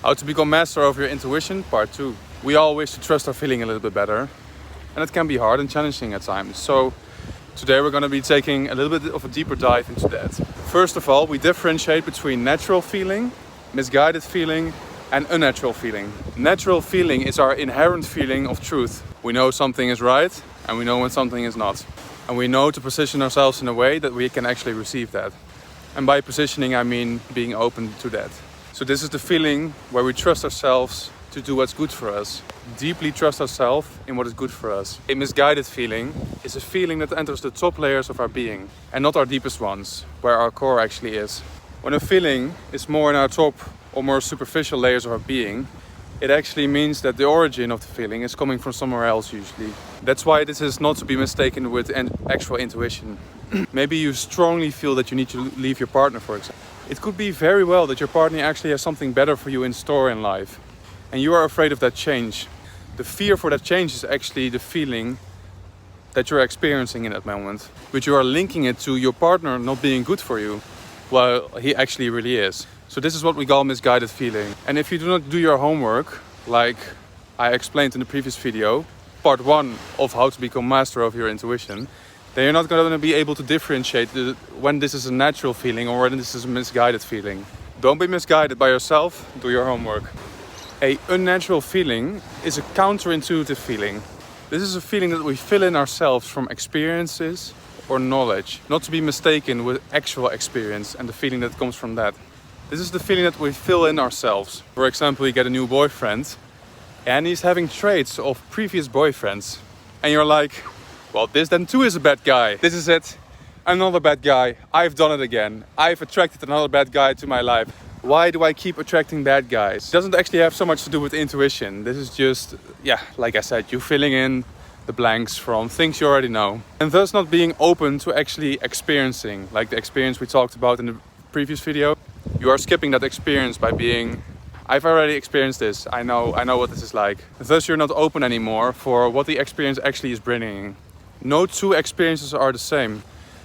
How to become master of your intuition, part 2. We all wish to trust our feeling a little bit better, and it can be hard and challenging at times. So today we're going to be taking a little bit of a deeper dive into that. First of all, we differentiate between natural feeling, misguided feeling, and unnatural feeling. Natural feeling is our inherent feeling of truth. We know something is right and we know when something is not. And we know to position ourselves in a way that we can actually receive that. And by positioning, I mean being open to that. So this is the feeling where we trust ourselves to do what's good for us. Deeply trust ourselves in what is good for us. A misguided feeling is a feeling that enters the top layers of our being and not our deepest ones, where our core actually is. When a feeling is more in our top or more superficial layers of our being, it actually means that the origin of the feeling is coming from somewhere else usually. That's why this is not to be mistaken with actual intuition. Maybe you strongly feel that you need to leave your partner, for example. It could be very well that your partner actually has something better for you in store in life, and you are afraid of that change. The fear for that change is actually the feeling that you're experiencing in that moment, but you are linking it to your partner not being good for you, while he actually really is. So this is what we call misguided feeling. And if you do not do your homework, like I explained in the previous video, part 1 of how to become master of your intuition, then you're not going to be able to differentiate when this is a natural feeling or when this is a misguided feeling. Don't be misguided by yourself, do your homework. A unnatural feeling is a counterintuitive feeling. This is a feeling that we fill in ourselves from experiences or knowledge, not to be mistaken with actual experience and the feeling that comes from that. This is the feeling that we fill in ourselves. For example, you get a new boyfriend and he's having traits of previous boyfriends. And you're like, well, this then too is a bad guy. This is it. Another bad guy. I've done it again. I've attracted another bad guy to my life. Why do I keep attracting bad guys? It doesn't actually have so much to do with intuition. This is just, like I said, you filling in the blanks from things you already know. And thus not being open to actually experiencing, like the experience we talked about in the previous video. You are skipping that experience by being, I've already experienced this. I know what this is like. Thus you're not open anymore for what the experience actually is bringing. No two experiences are the same.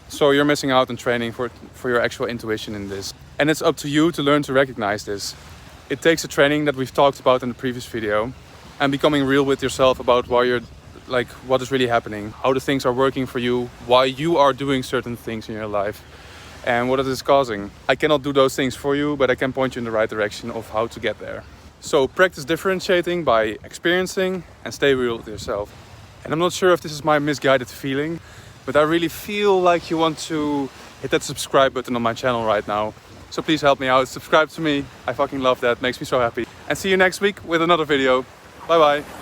So you're missing out on training for your actual intuition in this. And it's up to you to learn to recognize this. It takes a training that we've talked about in the previous video and becoming real with yourself about why you're like what is really happening, how the things are working for you, why you are doing certain things in your life and what it is causing. I cannot do those things for you, but I can point you in the right direction of how to get there. So practice differentiating by experiencing and stay real with yourself. And I'm not sure if this is my misguided feeling, but I really feel like you want to hit that subscribe button on my channel right now. So please help me out, subscribe to me. I fucking love that, makes me so happy. And see you next week with another video. Bye bye.